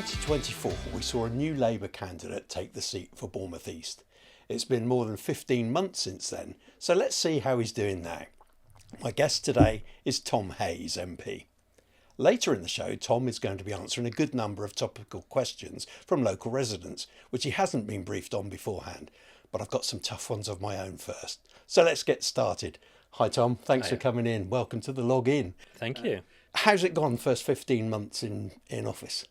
2024, we saw a new Labour candidate take the seat for Bournemouth East. It's been more than 15 months since then, so let's see how he's doing now. My guest today is Tom Hayes, MP. Later in the show, Tom is going to be answering a good number of topical questions from local residents, which he hasn't been briefed on beforehand. But I've got some tough ones of my own first. So let's get started. Hi Tom, thanks for coming in. Welcome to the Log In. Thank you. How's it gone first 15 months in office?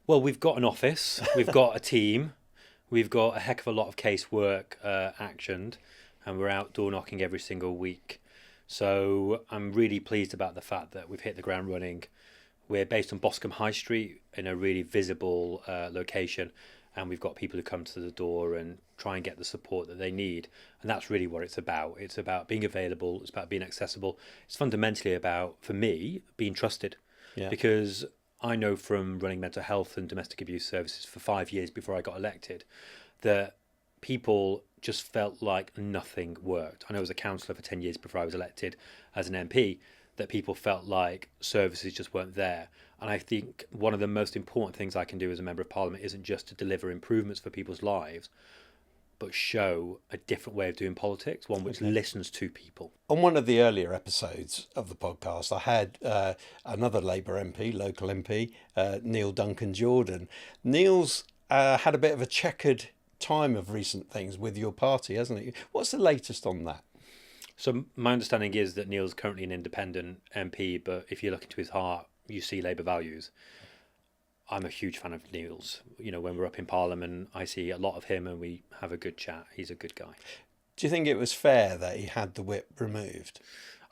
Well, we've got an office, we've got a team, we've got a heck of a lot of casework actioned, and we're out door knocking every single week. So I'm really pleased about the fact that we've hit the ground running. We're based on Boscombe High Street in a really visible location, and we've got people who come to the door and try and get the support that they need. And that's really what it's about. It's about being available, it's about being accessible. It's fundamentally about, for me, being trusted. Yeah. Because I know from running mental health and domestic abuse services for 5 years before I got elected that people just felt like nothing worked. I know as a councillor for 10 years before I was elected as an MP that people felt like services just weren't there. And I think one of the most important things I can do as a Member of Parliament isn't just to deliver improvements for people's lives, but show a different way of doing politics, one which listens to people. On one of the earlier episodes of the podcast, I had another Labour MP, local MP, Neil Duncan Jordan. Neil's had a bit of a checkered time of recent things with your party, hasn't he? What's the latest on that? So my understanding is that Neil's currently an independent MP, but if you look into his heart, you see Labour values. I'm a huge fan of Neil's. You know, when we're up in Parliament, I see a lot of him and we have a good chat. He's a good guy. Do you think it was fair that he had the whip removed?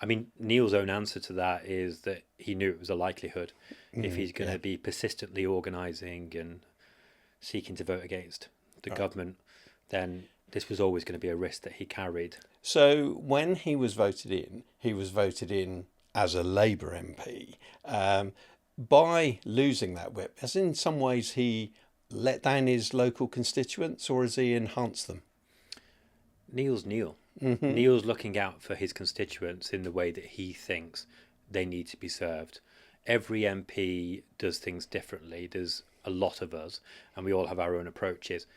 I mean, Neil's own answer to that is that he knew it was a likelihood. If he's going to be persistently organising and seeking to vote against the government, then this was always going to be a risk that he carried. So when he was voted in as a Labour MP. By losing that whip, has in some ways he let down his local constituents, or has he enhanced them? Neil's Neil. Mm-hmm. Neil's looking out for his constituents in the way that he thinks they need to be served. Every MP does things differently. There's a lot of us, and we all have our own approaches.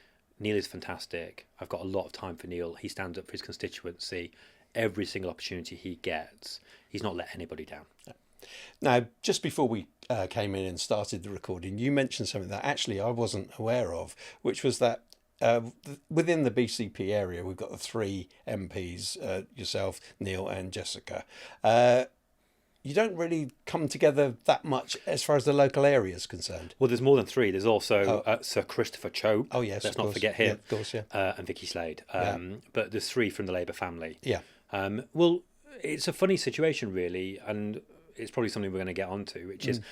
Neil is fantastic. I've got a lot of time for Neil. He stands up for his constituency every single opportunity he gets. He's not let anybody down. Now, just before we came in and started the recording, you mentioned something that actually I wasn't aware of, which was that within the BCP area, we've got the three MPs, yourself, Neil and Jessica. You don't really come together that much as far as the local area is concerned. Well, there's more than three. There's also Sir Christopher Chope. Oh, yes, let's not forget him. Yeah, of course, yeah. And Vicky Slade. But there's three from the Labour family. Yeah. Well, it's a funny situation, really, and it's probably something we're going to get onto, which is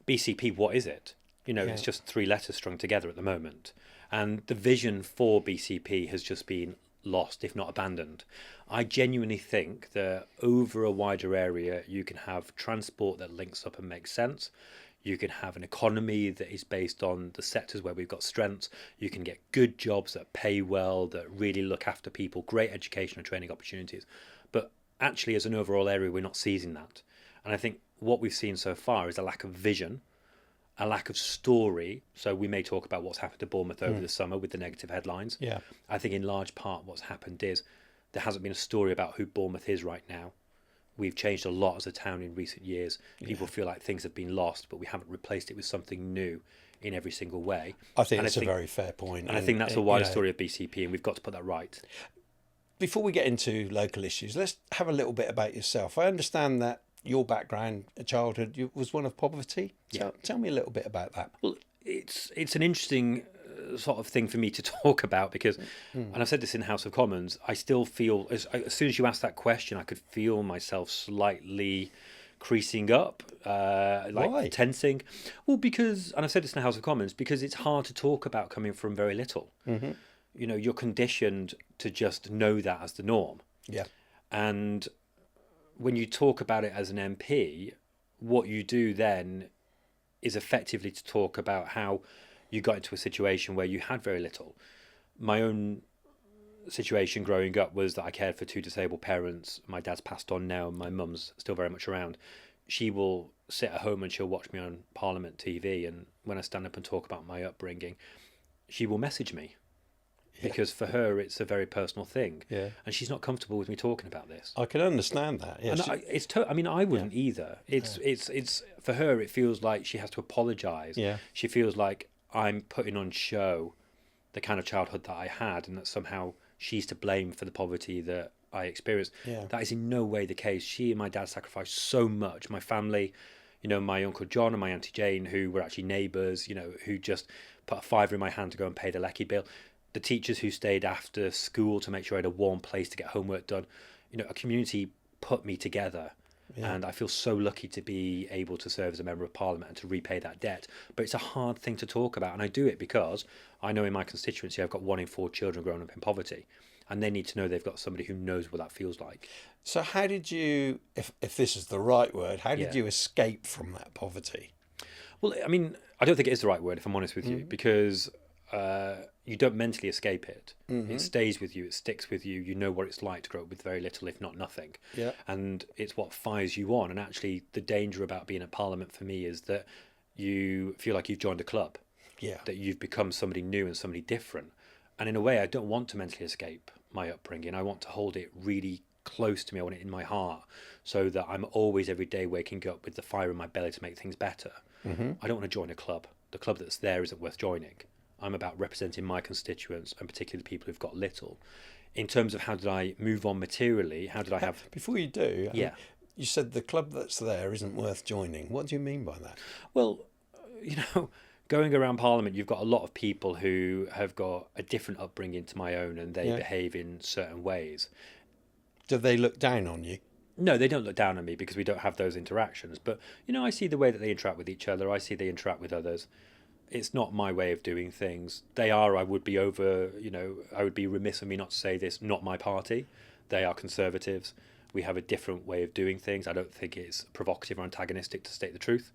BCP, what is it? You know, it's just three letters strung together at the moment. And the vision for BCP has just been lost, if not abandoned. I genuinely think that over a wider area, you can have transport that links up and makes sense. You can have an economy that is based on the sectors where we've got strengths. You can get good jobs that pay well, that really look after people, great education and training opportunities. But actually, as an overall area, we're not seizing that. And I think what we've seen so far is a lack of vision, a lack of story. So we may talk about what's happened to Bournemouth over the summer with the negative headlines. Yeah. I think in large part what's happened is there hasn't been a story about who Bournemouth is right now. We've changed a lot as a town in recent years. People feel like things have been lost, but we haven't replaced it with something new in every single way. I think it's a very fair point. And I think that's a wider story of BCP, and we've got to put that right. Before we get into local issues, let's have a little bit about yourself. I understand that your background, childhood, was one of poverty. Tell me a little bit about that. Well, it's an interesting sort of thing for me to talk about because, and I've said this in House of Commons, I still feel, as soon as you asked that question, I could feel myself slightly creasing up, Why? tensing. Well, because, and I've said this in the House of Commons, because it's hard to talk about coming from very little. Mm-hmm. You know, you're conditioned to just know that as the norm. Yeah. And when you talk about it as an MP, what you do then is effectively to talk about how you got into a situation where you had very little. My own situation growing up was that I cared for two disabled parents. My dad's passed on now and my mum's still very much around. She will sit at home and she'll watch me on Parliament TV, and when I stand up and talk about my upbringing, she will message me. Because for her, it's a very personal thing, and she's not comfortable with me talking about this. I can understand that. Yeah, and I mean, I wouldn't either. It's for her. It feels like she has to apologise. Yeah. She feels like I'm putting on show the kind of childhood that I had, and that somehow she's to blame for the poverty that I experienced. Yeah. That is in no way the case. She and my dad sacrificed so much. My family, my Uncle John and my Auntie Jane, who were actually neighbours, who just put a £5 in my hand to go and pay the lecky bill. The teachers who stayed after school to make sure I had a warm place to get homework done. A community put me together. Yeah. And I feel so lucky to be able to serve as a Member of Parliament and to repay that debt. But it's a hard thing to talk about. And I do it because I know in my constituency I've got 1 in 4 children growing up in poverty. And they need to know they've got somebody who knows what that feels like. So how did you, if this is the right word, how did you escape from that poverty? Well, I mean, I don't think it is the right word, if I'm honest with you, because you don't mentally escape it. It stays with you, it sticks with you. You know what it's like to grow up with very little, if not nothing. Yeah. And it's what fires you on. And actually, the danger about being at Parliament for me is that you feel like you've joined a club. Yeah. That you've become somebody new and somebody different. And in a way, I don't want to mentally escape my upbringing. I want to hold it really close to me. I want it in my heart, so that I'm always every day waking up with the fire in my belly to make things better. I don't want to join a club. The club that's there isn't worth joining. I'm about representing my constituents, and particularly the people who've got little. In terms of how did I move on materially, how did I have... Before you do, I mean, you said the club that's there isn't worth joining. What do you mean by that? Well, going around Parliament, you've got a lot of people who have got a different upbringing to my own, and they behave in certain ways. Do they look down on you? No, they don't look down on me because we don't have those interactions. But, I see the way that they interact with each other. I see they interact with others. It's not my way of doing things. I would be remiss of me not to say this, not my party. They are Conservatives. We have a different way of doing things. I don't think it's provocative or antagonistic, to state the truth.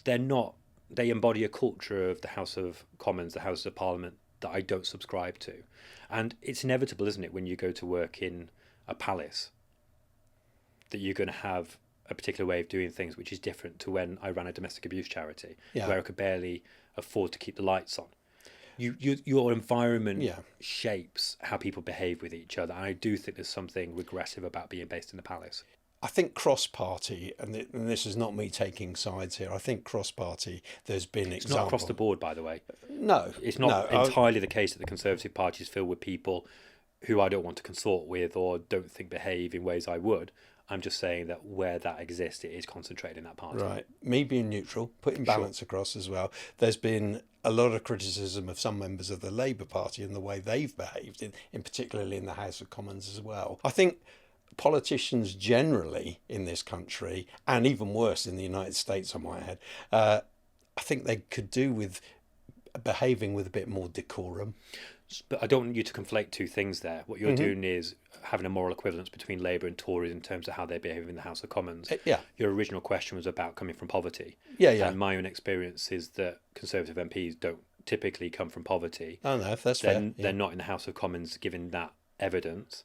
They embody a culture of the House of Commons, the House of Parliament, that I don't subscribe to. And it's inevitable, isn't it, when you go to work in a palace, that you're going to have a particular way of doing things which is different to when I ran a domestic abuse charity, where I could barely afford to keep the lights on. Your environment shapes how people behave with each other, and I do think there's something regressive about being based in the palace. I think cross-party, and this is not me taking sides here, I think cross-party, there's been examples... It's not across the board, by the way. No. It's not entirely the case that the Conservative Party is filled with people who I don't want to consort with or don't think behave in ways I would. I'm just saying that where that exists, it is concentrated in that party. Right. Me being neutral, putting balance across as well. There's been a lot of criticism of some members of the Labour Party and the way they've behaved, in particularly in the House of Commons as well. I think politicians generally in this country, and even worse in the United States, I might add, I think they could do with behaving with a bit more decorum. But I don't want you to conflate two things there. What you're doing is having a moral equivalence between Labour and Tories in terms of how they behave in the House of Commons. Your original question was about coming from poverty. And my own experience is that Conservative MPs don't typically come from poverty. Oh no, that's fair. They're not in the House of Commons given that evidence.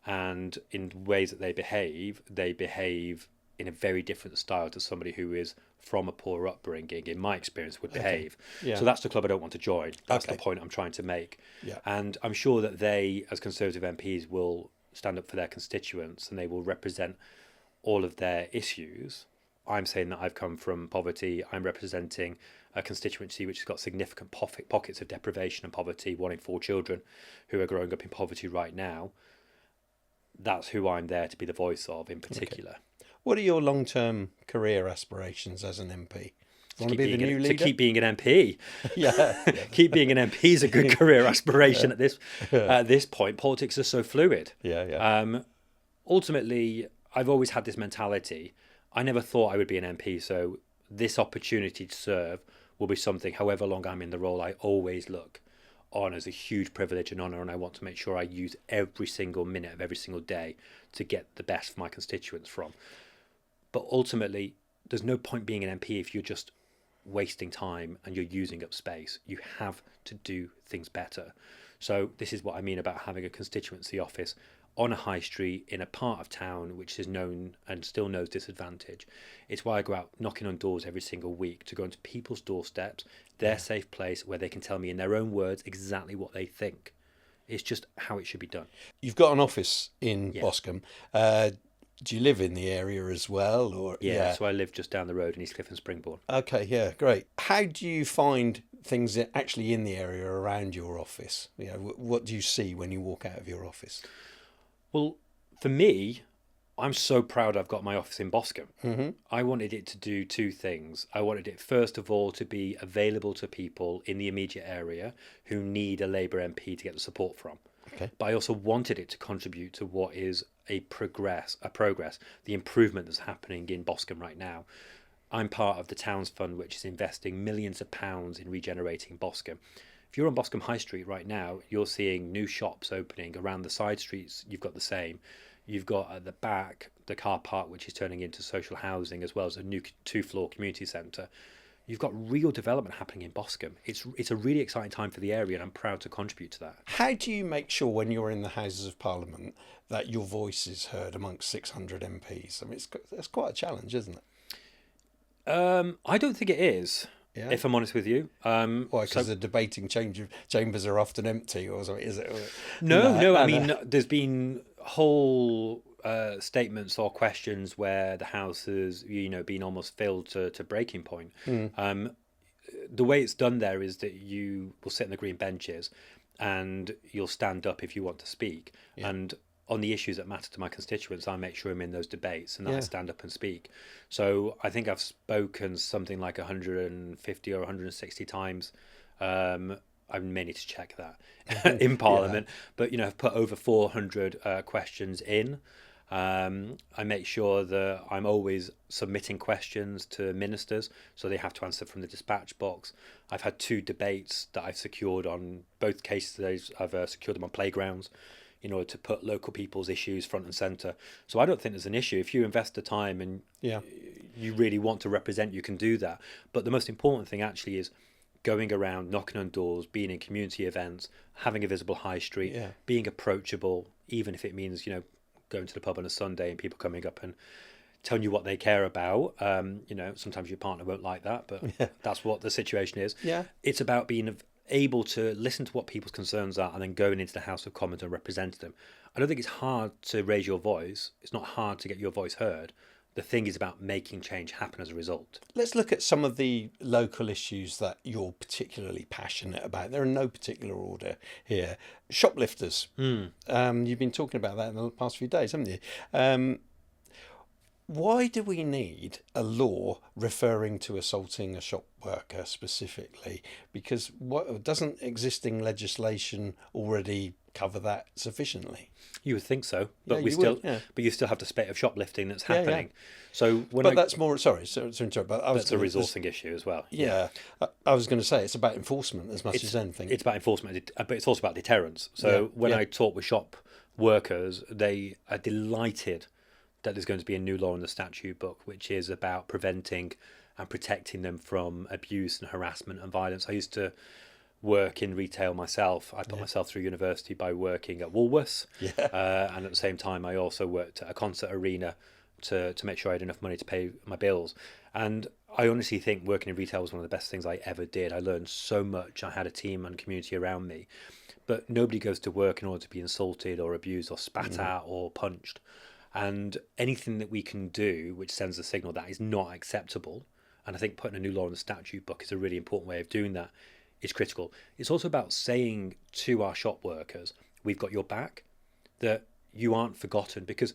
And in ways that they behave in a very different style to somebody who is from a poor upbringing, in my experience, would behave. So that's the club I don't want to join. That's the point I'm trying to make. And I'm sure that they, as Conservative MPs, will stand up for their constituents and they will represent all of their issues. I'm saying that I've come from poverty. I'm representing a constituency which has got significant pockets of deprivation and poverty, 1 in 4 children who are growing up in poverty right now. That's who I'm there to be the voice of in particular. What are your long-term career aspirations as an MP? Want to be the new leader? To keep being an MP. Keep being an MP is a good career aspiration at this point. Politics are so fluid. Ultimately, I've always had this mentality. I never thought I would be an MP, so this opportunity to serve will be something, however long I'm in the role, I always look on as a huge privilege and honour, and I want to make sure I use every single minute of every single day to get the best for my constituents from. But ultimately, there's no point being an MP if you're just wasting time and you're using up space. You have to do things better. So this is what I mean about having a constituency office on a high street in a part of town which is known and still knows disadvantage. It's why I go out knocking on doors every single week, to go into people's doorsteps, their safe place, where they can tell me in their own words exactly what they think. It's just how it should be done. You've got an office in Boscombe. Do you live in the area as well? Or So I live just down the road in East Cliff and Springbourne. Okay, yeah, great. How do you find things actually in the area around your office? What do you see when you walk out of your office? Well, for me, I'm so proud I've got my office in Boscombe. Mm-hmm. I wanted it to do two things. I wanted it, first of all, to be available to people in the immediate area who need a Labour MP to get the support from. Okay. But I also wanted it to contribute to what is a progress, the improvement that's happening in Boscombe right now. I'm part of the Towns Fund, which is investing millions of pounds in regenerating Boscombe. If you're on Boscombe High Street right now, you're seeing new shops opening. Around the side streets, you've got the same. You've got at the back the car park, which is turning into social housing, as well as a new 2-floor community centre. You've got real development happening in Boscombe. It's a really exciting time for the area, and I'm proud to contribute to that. How do you make sure when you're in the Houses of Parliament that your voice is heard amongst 600 MPs? I mean, it's quite a challenge, isn't it? I don't think it is. Yeah. If I'm honest with you. Why? Because the debating chambers are often empty, or something, is it? No. I mean, there's been whole statements or questions where the House has, been almost filled to breaking point. The way it's done there is that you will sit in the green benches and you'll stand up if you want to speak. Yeah. And on the issues that matter to my constituents, I make sure I'm in those debates and that I stand up and speak. So I think I've spoken something like 150 or 160 times. I may need to check that in Parliament, but I've put over 400 questions in. I make sure that I'm always submitting questions to ministers, so they have to answer from the dispatch box. I've had 2 debates that I've secured on both cases. I've secured them on playgrounds, in order to put local people's issues front and centre. So I don't think there's an issue. If you invest the time and you really want to represent, you can do that. But the most important thing actually is going around, knocking on doors, being in community events, having a visible high street, being approachable, even if it means, going to the pub on a Sunday and people coming up and telling you what they care about. Sometimes your partner won't like that, but that's what the situation is. Yeah. It's about being able to listen to what people's concerns are and then going into the House of Commons and representing them. I don't think it's hard to raise your voice. It's not hard to get your voice heard. The thing is about making change happen as a result. Let's look at some of the local issues that you're particularly passionate about. They're in no particular order here. Shoplifters. You've been talking about that in the past few days, haven't you? Why do we need a law referring to assaulting a shop worker specifically? Because doesn't existing legislation already cover that sufficiently? You would think so, but you still have the spate of shoplifting that's happening. So that's more. Sorry, to interrupt. But that's a resourcing issue as well. Yeah, I was going to say it's about enforcement as much as anything. It's about enforcement, but it's also about deterrence. So when I talk with shop workers, they are delighted that there's going to be a new law in the statute book, which is about preventing and protecting them from abuse and harassment and violence. I used to work in retail myself. I put myself through university by working at Woolworths. And at the same time, I also worked at a concert arena to make sure I had enough money to pay my bills. And I honestly think working in retail was one of the best things I ever did. I learned so much. I had a team and community around me. But nobody goes to work in order to be insulted or abused or spat at or punched. And anything that we can do which sends a signal that is not acceptable, and I think putting a new law in the statute book is a really important way of doing that, is critical. It's also about saying to our shop workers, we've got your back, that you aren't forgotten, because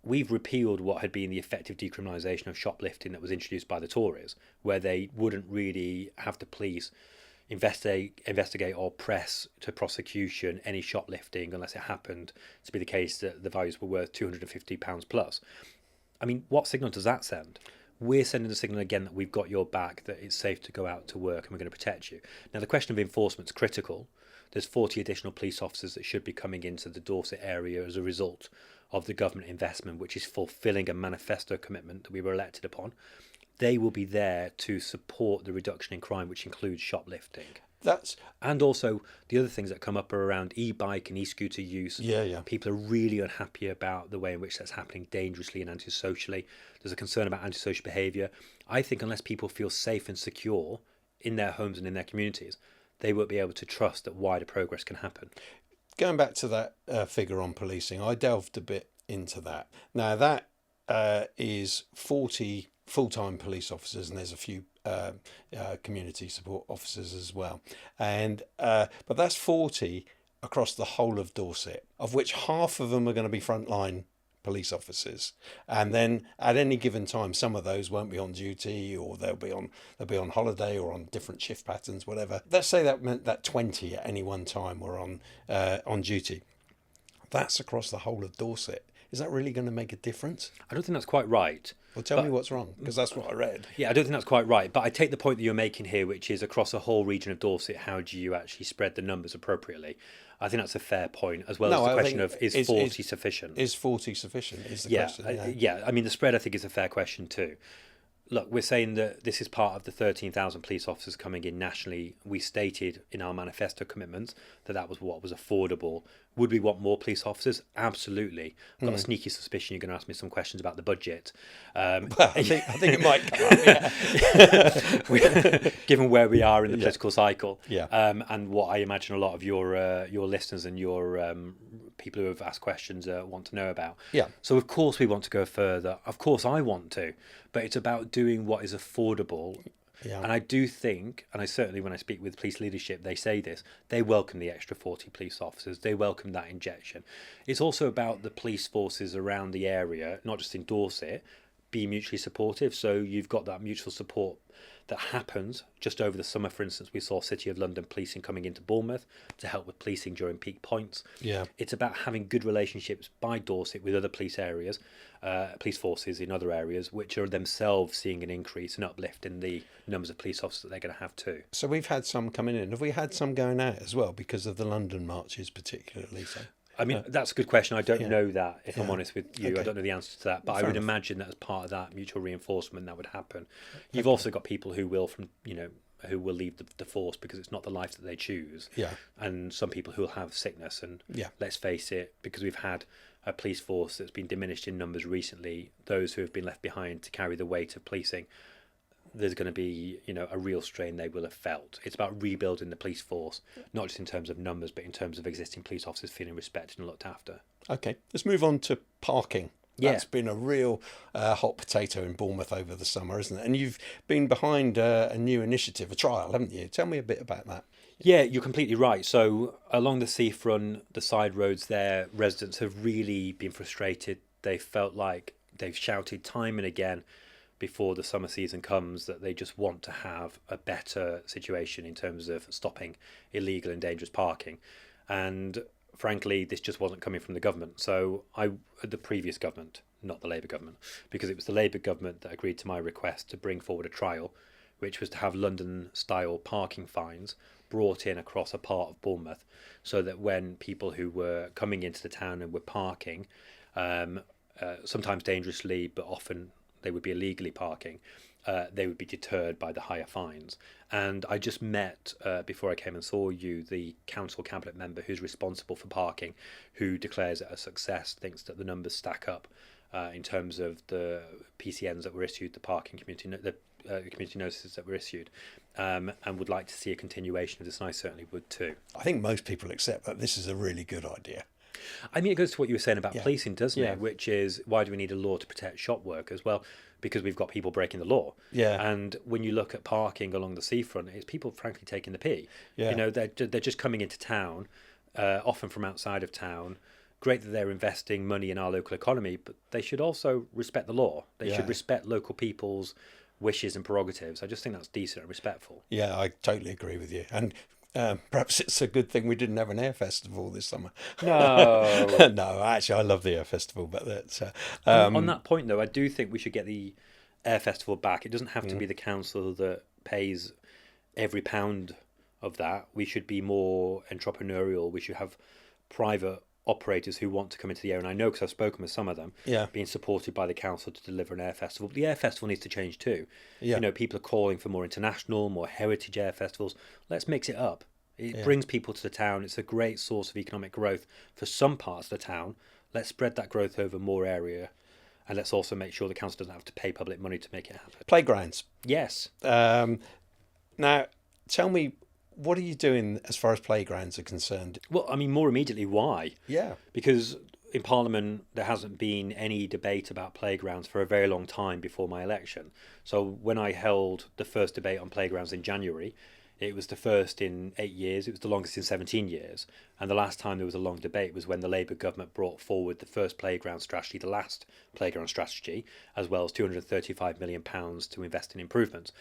we've repealed what had been the effective decriminalisation of shoplifting that was introduced by the Tories, where they wouldn't really have the police investigate or press to prosecution any shoplifting unless it happened to be the case that the values were worth £250 plus. I mean, what signal does that send? We're sending the signal again that we've got your back, that it's safe to go out to work and we're going to protect you. Now, the question of enforcement is critical. There's 40 additional police officers that should be coming into the Dorset area as a result of the government investment, which is fulfilling a manifesto commitment that we were elected upon. They will be there to support the reduction in crime, which includes shoplifting. And also the other things that come up are around e-bike and e-scooter use. Yeah. People are really unhappy about the way in which that's happening dangerously and antisocially. There's a concern about antisocial behaviour. I think unless people feel safe and secure in their homes and in their communities, they won't be able to trust that wider progress can happen. Going back to that figure on policing, I delved a bit into that. Now that is 40 full-time police officers, and there's a few community support officers as well. And but that's 40 across the whole of Dorset, of which half of them are going to be frontline police officers, and then at any given time some of those won't be on duty, or they'll be on holiday or on different shift patterns, whatever. Let's say that meant that 20 at any one time were on duty. That's across the whole of Dorset. Is that really going to make a difference? I don't think that's quite right. Well, tell me what's wrong, because that's what I read. Yeah, I don't think that's quite right. But I take the point that you're making here, which is across the whole region of Dorset, how do you actually spread the numbers appropriately? I think that's a fair point, as well as the question of, is 40 sufficient? Is 40 sufficient is the question. Yeah, I mean, the spread, I think, is a fair question too. Look, we're saying that this is part of the 13,000 police officers coming in nationally. We stated in our manifesto commitments that that was what was affordable. Would we want more police officers? Absolutely. I've got a sneaky suspicion you're going to ask me some questions about the budget. Well, I think it might come up, yeah. Given where we are in the political cycle. Yeah. And what I imagine a lot of your listeners and your people who have asked questions want to know about. Yeah. So, of course, we want to go further. Of course, I want to. But it's about doing what is affordable. Yeah. And I do think, and I certainly, when I speak with police leadership, they say this, they welcome the extra 40 police officers. They welcome that injection. It's also about the police forces around the area, not just in Dorset, be mutually supportive. So you've got that mutual support that happens. Just over the summer, for instance, we saw City of London policing coming into Bournemouth to help with policing during peak points. Yeah. It's about having good relationships by Dorset with other police areas, police forces in other areas, which are themselves seeing an increase and uplift in the numbers of police officers that they're going to have too. So we've had some coming in. Have we had some going out as well because of the London marches particularly? So I mean, that's a good question. I don't know that, if I'm honest with you. Okay. I don't know the answer to that, but Fair I would enough. imagine that as part of that mutual reinforcement, that would happen. You've also got people who will, who will leave the force because it's not the life that they choose. Yeah. And some people who will have sickness. And let's face it, because we've had a police force that's been diminished in numbers recently, those who have been left behind to carry the weight of policing, there's going to be, a real strain they will have felt. It's about rebuilding the police force, not just in terms of numbers, but in terms of existing police officers feeling respected and looked after. Okay, let's move on to parking. Yeah. That's been a real hot potato in Bournemouth over the summer, isn't it? And you've been behind a new initiative, a trial, haven't you? Tell me a bit about that. Yeah, you're completely right. So along the seafront, the side roads there, residents have really been frustrated. They felt like they've shouted time and again before the summer season comes that they just want to have a better situation in terms of stopping illegal and dangerous parking. And frankly, this just wasn't coming from the government. So the previous government, not the Labour government, because it was the Labour government that agreed to my request to bring forward a trial, which was to have London-style parking fines brought in across a part of Bournemouth, so that when people who were coming into the town and were parking, sometimes dangerously, but often they would be illegally parking, they would be deterred by the higher fines. And I just met, before I came and saw you, the council cabinet member who's responsible for parking, who declares it a success, thinks that the numbers stack up in terms of the PCNs that were issued, the parking community notices that were issued, and would like to see a continuation of this, and I certainly would too. I think most people accept that this is a really good idea. I mean, it goes to what you were saying about policing, doesn't Yeah. it? Which is, why do we need a law to protect shop workers? Well, because we've got people breaking the law. Yeah. And when you look at parking along the seafront, it's people frankly taking the pee. Yeah. They're just coming into town, often from outside of town. Great that they're investing money in our local economy, but they should also respect the law. They should respect local people's wishes and prerogatives. I just think that's decent and respectful. Yeah, I totally agree with you. And perhaps it's a good thing we didn't have an air festival this summer. No. No, actually, I love the air festival, but that's... On that point, though, I do think we should get the air festival back. It doesn't have to be the council that pays every pound of that. We should be more entrepreneurial. We should have private operators who want to come into the area, and I know because I've spoken with some of them, being supported by the council to deliver an air festival. But the air festival needs to change too. You know, people are calling for more international, more heritage air festivals. Let's mix it up. It brings people to the town. It's a great source of economic growth for some parts of the town. Let's spread that growth over more area, and let's also make sure the council doesn't have to pay public money to make it happen. Playgrounds. Yes. Now, tell me, what are you doing as far as playgrounds are concerned? Well, I mean, more immediately, why? Yeah. Because in Parliament, there hasn't been any debate about playgrounds for a very long time before my election. So when I held the first debate on playgrounds in January, it was the first in 8 years. It was the longest in 17 years. And the last time there was a long debate was when the Labour government brought forward the first playground strategy, the last playground strategy, as well as £235 million to invest in improvements.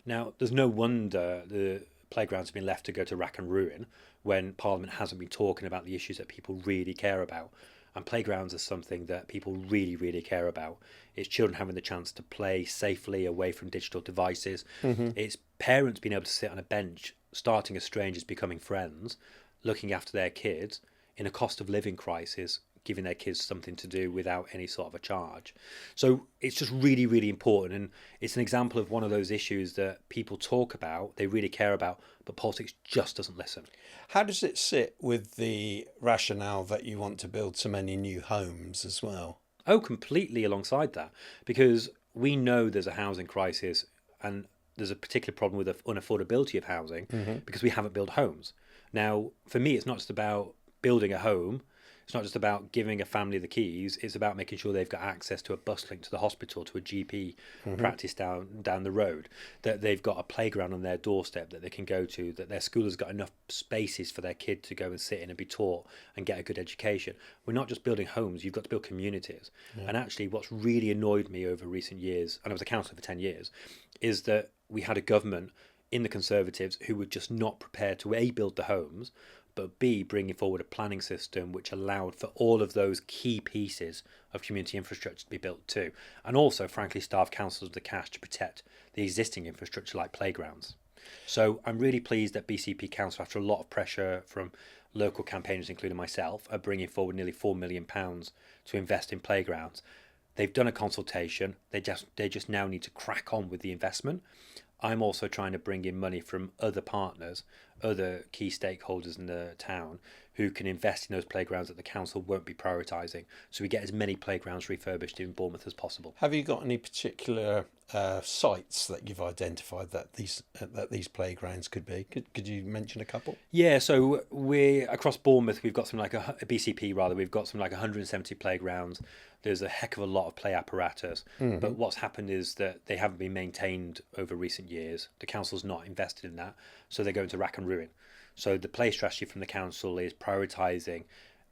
Now, there's no wonder the playgrounds have been left to go to rack and ruin when Parliament hasn't been talking about the issues that people really care about. And playgrounds are something that people really, really care about. It's children having the chance to play safely away from digital devices. It's parents being able to sit on a bench, starting as strangers, becoming friends, looking after their kids in a cost of living crisis, giving their kids something to do without any sort of a charge. So it's just really, really important. And it's an example of one of those issues that people talk about, they really care about, but politics just doesn't listen. How does it sit with the rationale that you want to build so many new homes as well? Oh, completely alongside that, because we know there's a housing crisis and there's a particular problem with the unaffordability of housing because we haven't built homes. Now, for me, it's not just about building a home. It's not just about giving a family the keys. It's about making sure they've got access to a bus link to the hospital, to a GP practice down the road, that they've got a playground on their doorstep that they can go to, that their school has got enough spaces for their kid to go and sit in and be taught and get a good education. We're not just building homes, you've got to build communities. And actually what's really annoyed me over recent years, and I was a councillor for 10 years, is that we had a government in the Conservatives who were just not prepared to A, build the homes, but B, bringing forward a planning system which allowed for all of those key pieces of community infrastructure to be built too. And also, frankly, starved councils of the cash to protect the existing infrastructure like playgrounds. So I'm really pleased that BCP Council, after a lot of pressure from local campaigners, including myself, are bringing forward nearly £4 million to invest in playgrounds. They've done a consultation. They just now need to crack on with the investment. I'm also trying to bring in money from other partners, other key stakeholders in the town who can invest in those playgrounds that the council won't be prioritising, so we get as many playgrounds refurbished in Bournemouth as possible. Have you got any particular sites that you've identified that these playgrounds could be? Could you mention a couple? Yeah, so we across Bournemouth we've got something like a BCP rather. We've got something like 170 playgrounds. There's a heck of a lot of play apparatus, but what's happened is that they haven't been maintained over recent years. The council's not invested in that, so they're going to rack and ruin. So the play strategy from the council is prioritising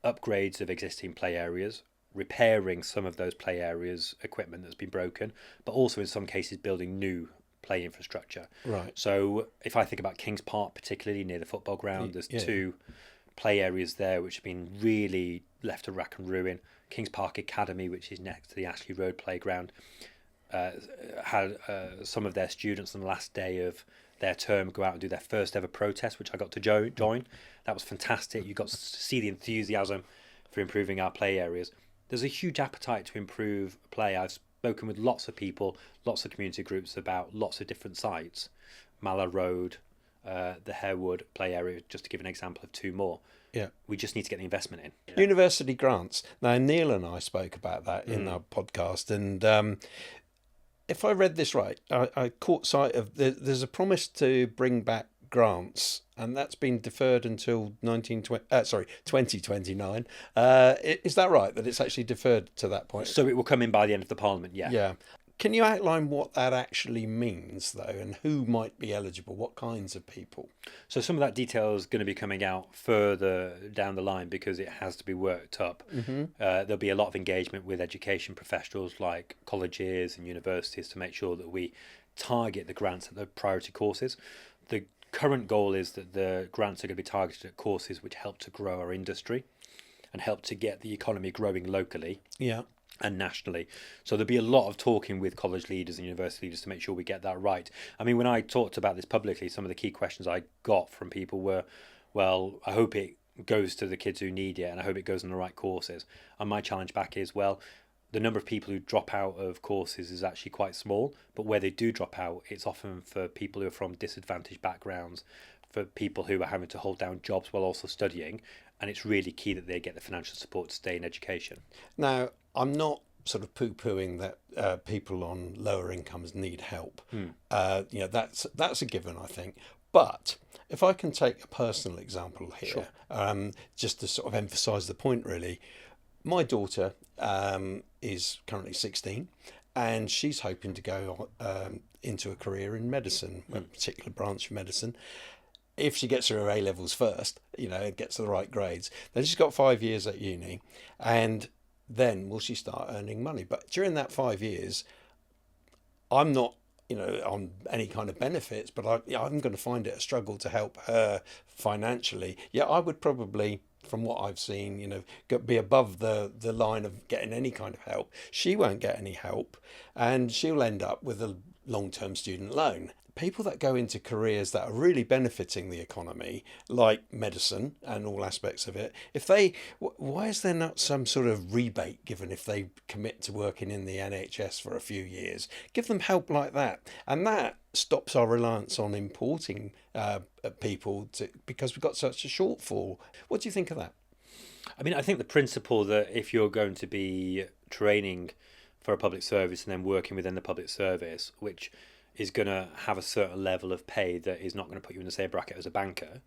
upgrades of existing play areas, repairing some of those play areas equipment that's been broken, but also in some cases building new play infrastructure. Right. So if I think about Kings Park, particularly near the football ground, there's two play areas there which have been really left to rack and ruin. Kings Park Academy, which is next to the Ashley Road playground, had some of their students on the last day of their term go out and do their first ever protest, which I got to join. That was fantastic. You got to see the enthusiasm for improving our play areas. There's a huge appetite to improve play. I've spoken with lots of people, lots of community groups about lots of different sites. Malla Road, the Harewood play area, just to give an example of two more. Yeah. We just need to get the investment in. University grants. Now, Neil and I spoke about that in our podcast, and if I read this right, I caught sight of there's a promise to bring back grants, and that's been deferred until 2029. Is that right, that it's actually deferred to that point? So it will come in by the end of the Parliament, yeah. Yeah. Can you outline what that actually means, though, and who might be eligible, what kinds of people? So some of that detail is going to be coming out further down the line because it has to be worked up. There'll be a lot of engagement with education professionals like colleges and universities to make sure that we target the grants at the priority courses. The current goal is that the grants are going to be targeted at courses which help to grow our industry and help to get the economy growing locally. Yeah. And nationally. So there'll be a lot of talking with college leaders and university leaders to make sure we get that right. I mean, when I talked about this publicly, some of the key questions I got from people were, well, I hope it goes to the kids who need it, and I hope it goes in the right courses. And my challenge back is, well, the number of people who drop out of courses is actually quite small, but where they do drop out, it's often for people who are from disadvantaged backgrounds, for people who are having to hold down jobs while also studying, and it's really key that they get the financial support to stay in education. Now, I'm not sort of poo-pooing that people on lower incomes need help. That's a given, I think. But if I can take a personal example here, sure. Just to sort of emphasise the point, really, my daughter is currently 16, and she's hoping to go into a career in medicine, a particular branch of medicine. If she gets her A-levels first, gets the right grades, then she's got 5 years at uni, and then will she start earning money? But during that 5 years, I'm not on any kind of benefits, but I'm going to find it a struggle to help her financially. Yeah, I would probably, from what I've seen, be above the line of getting any kind of help. She won't get any help, and she'll end up with a long-term student loan. People that go into careers that are really benefiting the economy, like medicine and all aspects of it, why is there not some sort of rebate given if they commit to working in the NHS for a few years? Give them help like that. And that stops our reliance on importing people because we've got such a shortfall. What do you think of that? I mean, I think the principle that if you're going to be training for a public service and then working within the public service, which is going to have a certain level of pay that is not going to put you in the same bracket as a banker.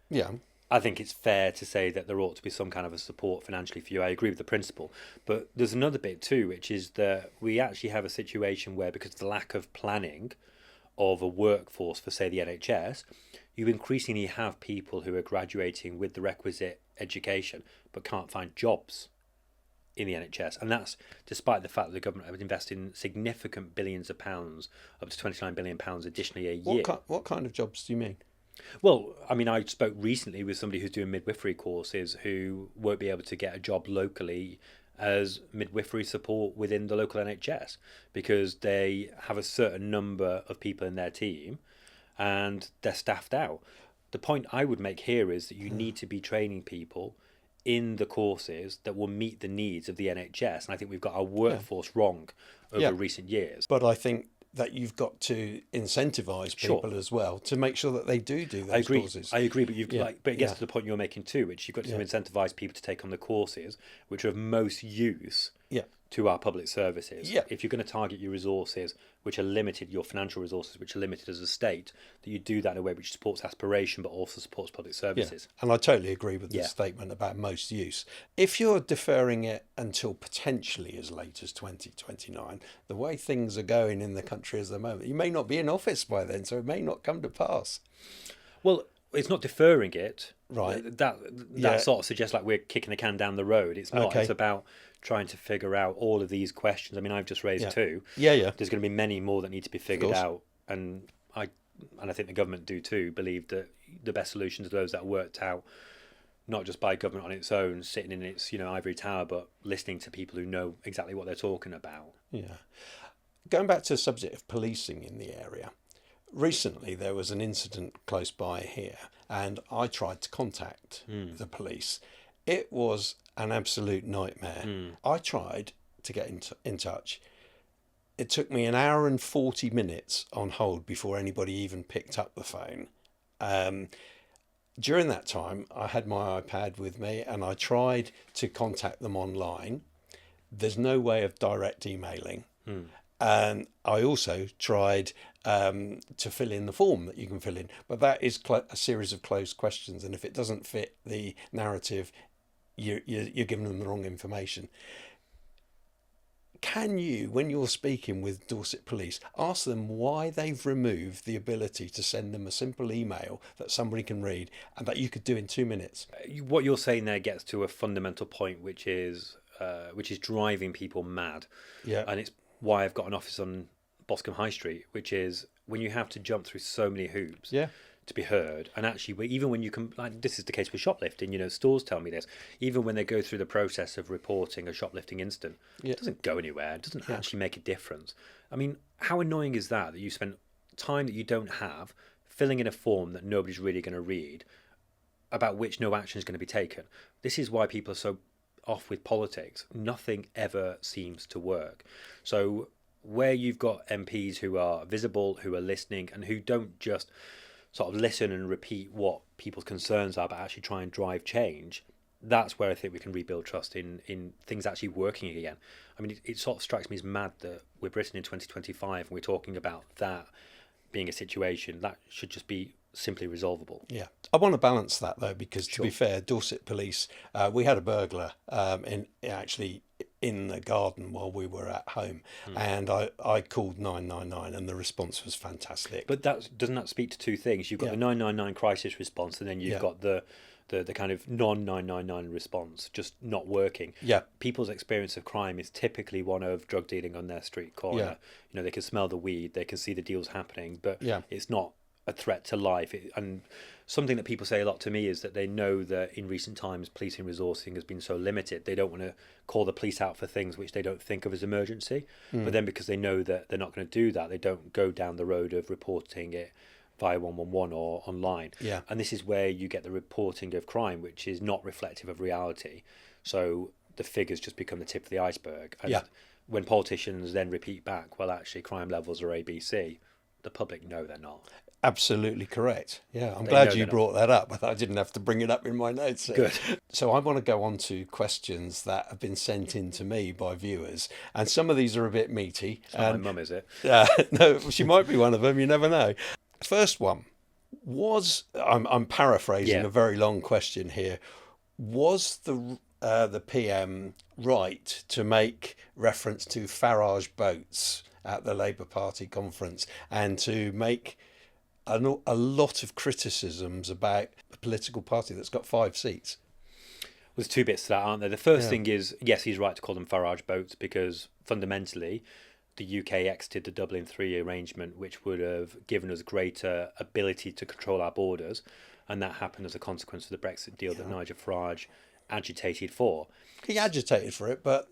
Yeah. I think it's fair to say that there ought to be some kind of a support financially for you. I agree with the principle. But there's another bit too, which is that we actually have a situation where, because of the lack of planning of a workforce for, say, the NHS, you increasingly have people who are graduating with the requisite education but can't find jobs in the NHS, and that's despite the fact that the government have invested in significant billions of pounds, up to £29 billion additionally a year. What kind of jobs do you mean? Well, I mean, I spoke recently with somebody who's doing midwifery courses who won't be able to get a job locally as midwifery support within the local NHS because they have a certain number of people in their team and they're staffed out. The point I would make here is that you need to be training people in the courses that will meet the needs of the NHS. And I think we've got our workforce wrong over recent years. But I think that you've got to incentivise people as well to make sure that they do those courses. I agree, but but it gets to the point you're making too, which you've got to incentivise people to take on the courses which are of most use to our public services. If you're going to target your resources, which are limited, your financial resources, which are limited as a state, that you do that in a way which supports aspiration, but also supports public services. And I totally agree with the statement about most use. If you're deferring it until potentially as late as 2029, the way things are going in the country at the moment, you may not be in office by then, so it may not come to pass. Well, it's not deferring it. Right. That sort of suggests like we're kicking the can down the road. It's not. Okay. It's about trying to figure out all of these questions. I mean, I've just raised two. There's going to be many more that need to be figured out, and I think the government do too. Believe that the best solutions are those that are worked out, not just by government on its own, sitting in its ivory tower, but listening to people who know exactly what they're talking about. Yeah. Going back to the subject of policing in the area. Recently, there was an incident close by here, and I tried to contact the police. It was an absolute nightmare. I tried to get in touch. It took me 1 hour and 40 minutes on hold before anybody even picked up the phone. During that time, I had my iPad with me, and I tried to contact them online. There's no way of direct emailing. And I also tried to fill in the form that you can fill in, but that is a series of closed questions, and if it doesn't fit the narrative, you're giving them the wrong information. Can you, when you're speaking with Dorset Police, ask them why they've removed the ability to send them a simple email that somebody can read and that you could do in 2 minutes? What you're saying there gets to a fundamental point, which is driving people mad. And it's why I've got an office on Boscombe High Street, which is when you have to jump through so many hoops to be heard. And actually, even when you can, like this is the case with shoplifting, stores tell me this, even when they go through the process of reporting a shoplifting incident, it doesn't go anywhere. It doesn't actually make a difference. I mean, how annoying is that you spend time that you don't have filling in a form that nobody's really going to read, about which no action is going to be taken. This is why people are so off with politics. Nothing ever seems to work. So where you've got MPs who are visible, who are listening, and who don't just sort of listen and repeat what people's concerns are, but actually try and drive change, that's where I think we can rebuild trust in things actually working again. I mean, it sort of strikes me as mad that we're Britain in 2025 and we're talking about that being a situation that should just be simply resolvable. Yeah, I want to balance that though, because to be fair, Dorset Police, we had a burglar in the garden while we were at home, and I called 999 and the response was fantastic. But doesn't that speak to two things? You've got the 999 crisis response, and then you've got the kind of non-999 response just not working. Yeah. People's experience of crime is typically one of drug dealing on their street corner. Yeah. You know, they can smell the weed, they can see the deals happening, but Yeah. it's not a threat to life. And something that people say a lot to me is that they know that in recent times policing resourcing has been so limited, they don't want to call the police out for things which they don't think of as emergency. But then because they know that they're not going to do that, they don't go down the road of reporting it via 111 or online. Yeah. And this is where you get the reporting of crime, which is not reflective of reality. So the figures just become the tip of the iceberg. And when politicians then repeat back, well, actually, crime levels are ABC, the public know they're not. Absolutely correct. Yeah, I'm glad you brought that up, but I didn't have to bring it up in my notes. Good. So I want to go on to questions that have been sent in to me by viewers, and some of these are a bit meaty. It's not my mum, is it? No, she might be one of them. You never know. First one was, I'm paraphrasing a very long question here. Was the PM right to make reference to Farage boats at the Labour Party conference and to make a lot of criticisms about a political party that's got 5 seats? There's 2 bits to that, aren't there? The first thing is, yes, he's right to call them Farage boats, because fundamentally the UK exited the Dublin 3 arrangement, which would have given us greater ability to control our borders, and that happened as a consequence of the Brexit deal that Nigel Farage agitated for. He agitated for it, but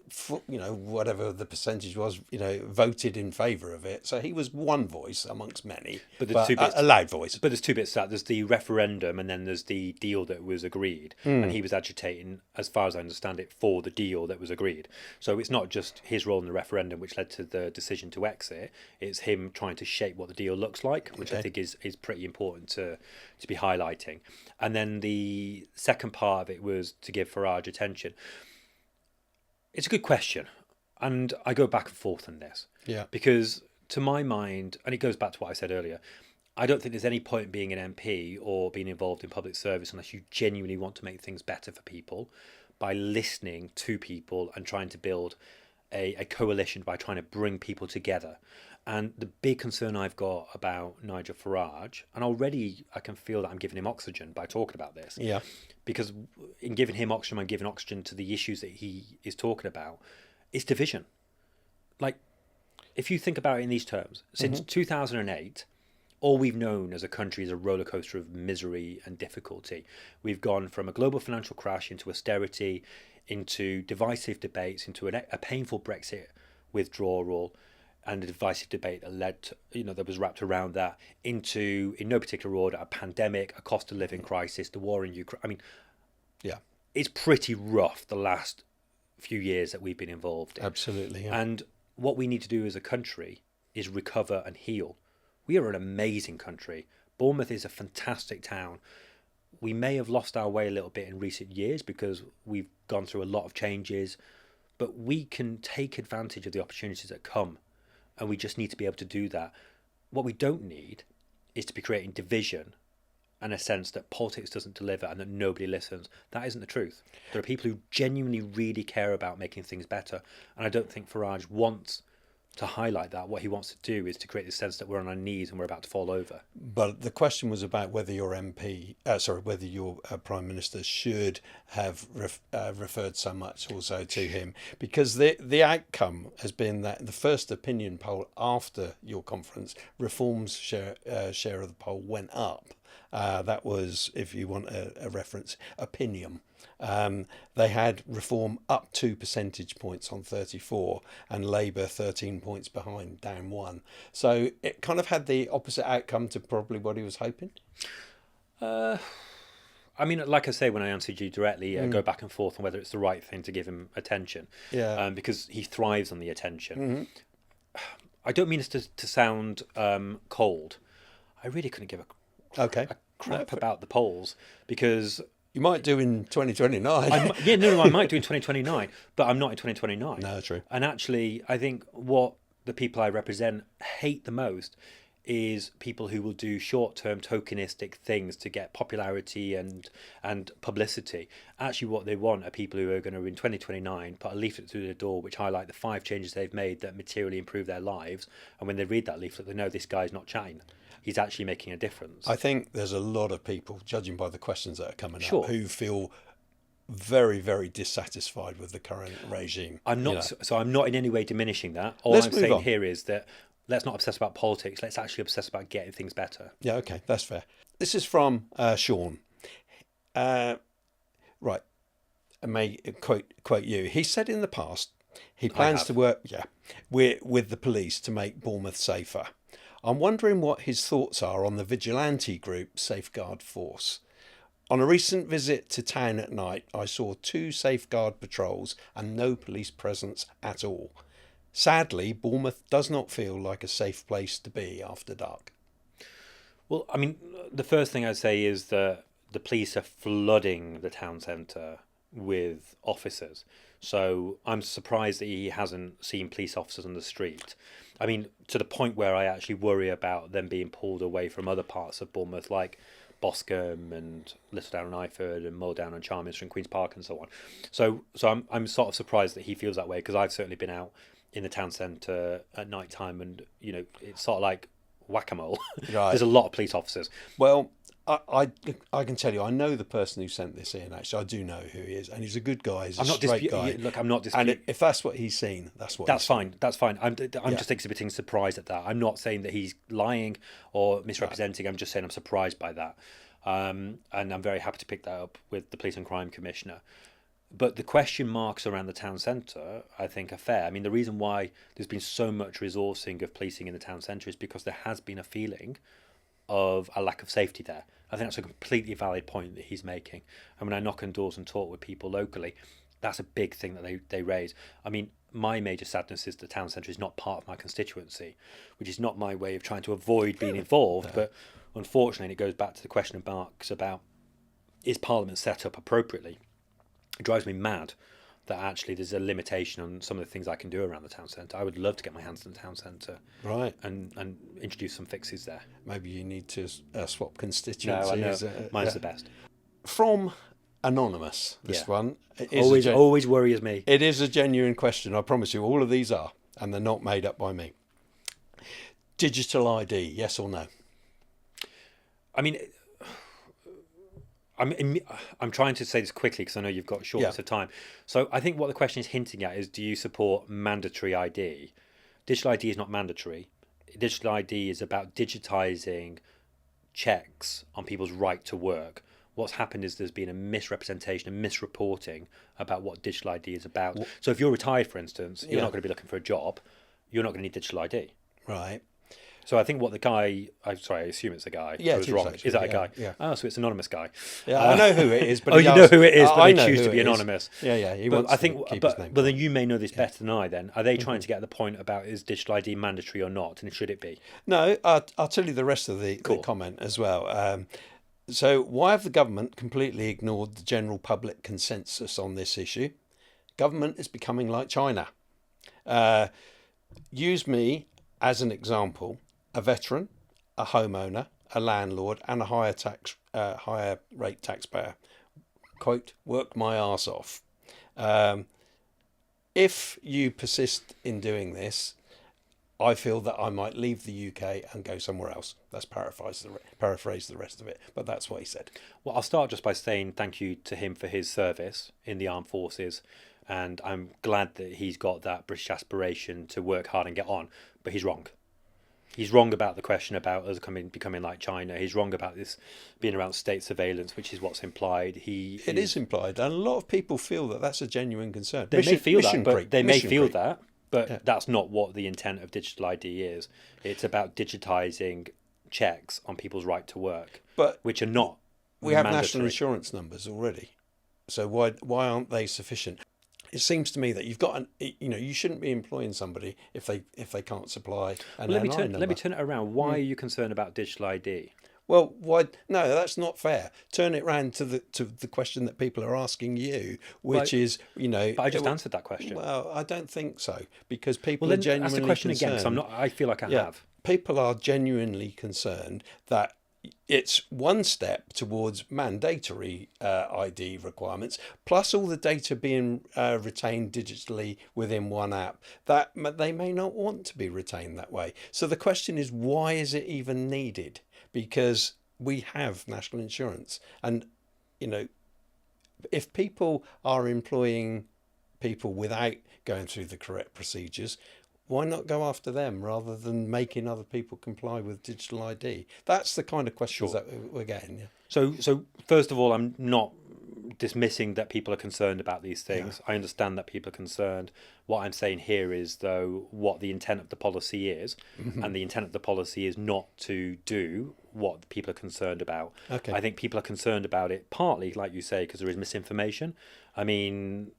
whatever the percentage was, voted in favour of it. So he was one voice amongst many, but a loud voice. But there's 2 bits to that. There's the referendum, and then there's the deal that was agreed. And he was agitating, as far as I understand it, for the deal that was agreed. So it's not just his role in the referendum which led to the decision to exit. It's him trying to shape what the deal looks like, which I think is pretty important to be highlighting. And then the second part of it was to give Farage attention. It's a good question, and I go back and forth on this. Yeah. Because to my mind, and it goes back to what I said earlier, I don't think there's any point being an MP or being involved in public service unless you genuinely want to make things better for people by listening to people and trying to build a coalition by trying to bring people together. And the big concern I've got about Nigel Farage, and already I can feel that I'm giving him oxygen by talking about this. Yeah. Because in giving him oxygen, I'm giving oxygen to the issues that he is talking about. It's division. Like, if you think about it in these terms, since 2008, all we've known as a country is a roller coaster of misery and difficulty. We've gone from a global financial crash into austerity, into divisive debates, into a painful Brexit withdrawal, and a divisive debate that led to, that was wrapped around that, into, in no particular order, a pandemic, a cost of living crisis, the war in Ukraine. I mean, it's pretty rough the last few years that we've been involved in. Absolutely. Yeah. And what we need to do as a country is recover and heal. We are an amazing country. Bournemouth is a fantastic town. We may have lost our way a little bit in recent years because we've gone through a lot of changes, but we can take advantage of the opportunities that come. And we just need to be able to do that. What we don't need is to be creating division and a sense that politics doesn't deliver and that nobody listens. That isn't the truth. There are people who genuinely really care about making things better. And I don't think Farage wants to highlight that. What he wants to do is to create the sense that we're on our knees and we're about to fall over. But the question was about whether your whether your Prime Minister should have referred so much also to him, because the outcome has been that the first opinion poll after your conference, Reform's share of the poll went up. That was, if you want a reference, Opinion. They had Reform up 2 percentage points on 34 and Labour 13 points behind, down 1. So it kind of had the opposite outcome to probably what he was hoping. I I mean, like I say, when I answered you directly, go back and forth on whether it's the right thing to give him attention. Yeah. Because he thrives on the attention. I don't mean this to sound cold. I really couldn't give Okay. a crap about the polls, because You might do in 2029. I might do in 2029, but I'm not in 2029. No, true. And actually, I think what the people I represent hate the most is people who will do short-term tokenistic things to get popularity and publicity. Actually, what they want are people who are going to, in 2029, put a leaflet through the door which highlight the 5 changes they've made that materially improve their lives. And when they read that leaflet, they know this guy's not chatting. He's actually making a difference. I think there's a lot of people, judging by the questions that are coming Sure. up, who feel very, very dissatisfied with the current regime. I'm not, so I'm not in any way diminishing that. All Let's I'm move saying on. here is that let's not obsess about politics. Let's actually obsess about getting things better. Yeah, okay, that's fair. This is from Sean. Right, I may quote you. He said in the past he plans to work with the police to make Bournemouth safer. I'm wondering what his thoughts are on the vigilante group Safeguard Force. On a recent visit to town at night, I saw 2 safeguard patrols and no police presence at all. Sadly, Bournemouth does not feel like a safe place to be after dark. Well, I mean, the first thing I'd say is that the police are flooding the town centre with officers. So I'm surprised that he hasn't seen police officers on the street. I mean, to the point where I actually worry about them being pulled away from other parts of Bournemouth, like Boscombe and Littledown and Iford and Muldown and Charminster and Queen's Park and so on. So I'm sort of surprised that he feels that way, because I've certainly been out in the town centre at night time, and it's sort of like whack-a-mole. Right. There's a lot of police officers. Well, I can tell you, I know the person who sent this in. Actually, I do know who he is, and he's a good guy. He's a straight guy. Look, I'm not disputing. And if that's what he's seen, that's what. That's fine. That's fine. I'm just exhibiting surprise at that. I'm not saying that he's lying or misrepresenting. I'm just saying I'm surprised by that, and I'm very happy to pick that up with the Police and Crime Commissioner. But the question marks around the town centre, I think, are fair. I mean, the reason why there's been so much resourcing of policing in the town centre is because there has been a feeling of a lack of safety there. I think that's a completely valid point that he's making. And when I knock on doors and talk with people locally, that's a big thing that they raise. I mean, my major sadness is the town centre is not part of my constituency, which is not my way of trying to avoid being involved. But unfortunately, it goes back to the question of Mark's about, is Parliament set up appropriately? It drives me mad that actually there's a limitation on some of the things I can do around the town centre. I would love to get my hands in the town centre, right, and introduce some fixes there. Maybe you need to swap constituencies. No, I know. Mine's the best. From Anonymous, this one. Always worries me. It is a genuine question, I promise you. All of these are, and they're not made up by me. Digital ID, yes or no? I mean, I'm trying to say this quickly because I know you've got shortness of time. So I think what the question is hinting at is, do you support mandatory ID? Digital ID is not mandatory. Digital ID is about digitising checks on people's right to work. What's happened is there's been a misrepresentation and misreporting about what digital ID is about. So if you're retired, for instance, you're not going to be looking for a job. You're not going to need digital ID. Right. So I think what the guy, I assume it's a guy. Yeah, I was wrong. actually, Is that a guy? Yeah. Oh, so it's an anonymous guy. Yeah, I know who it is. But you know who it is, but I they know choose who to be it is. anonymous. Yeah. He But wants I think, to keep his name. but then you may know this better than I. Then are they trying to get at the point about is digital ID mandatory or not, and should it be? No, I'll tell you the rest of the comment as well. So why have the government completely ignored the general public consensus on this issue? Government is becoming like China. Use me as an example: a veteran, a homeowner, a landlord, and a higher rate taxpayer. Quote, worked my arse off. If you persist in doing this, I feel that I might leave the UK and go somewhere else. That's paraphrase the rest of it, but that's what he said. Well, I'll start just by saying thank you to him for his service in the armed forces, and I'm glad that he's got that British aspiration to work hard and get on, but he's wrong. He's wrong about the question about us becoming like China. He's wrong about this being around state surveillance, which is what's implied. It is implied, and a lot of people feel that that's a genuine concern. They may feel that, but that's not what the intent of digital ID is. It's about digitising checks on people's right to work, which are not we have national mandatory. insurance numbers already. So why aren't they sufficient? It seems to me that you've got you shouldn't be employing somebody if they can't supply an Well, NI number. let me turn it around. Why are you concerned about digital ID? Well, why? No, that's not fair. Turn it round to the question that people are asking you, which is, But I just answered that question. Well, I don't think so, because people Well, are then genuinely ask the question concerned. again, because I feel like I have. People are genuinely concerned that it's one step towards mandatory ID requirements, plus all the data being retained digitally within one app, that they may not want to be retained that way. So the question is, why is it even needed? Because we have national insurance, and if people are employing people without going through the correct procedures, why not go after them rather than making other people comply with digital ID? That's the kind of questions that we're getting. Yeah. So first of all, I'm not dismissing that people are concerned about these things. I understand that people are concerned. What I'm saying here is, though, what the intent of the policy is, and the intent of the policy is not to do what people are concerned about. Okay. I think people are concerned about it partly, like you say, because there is misinformation. I mean,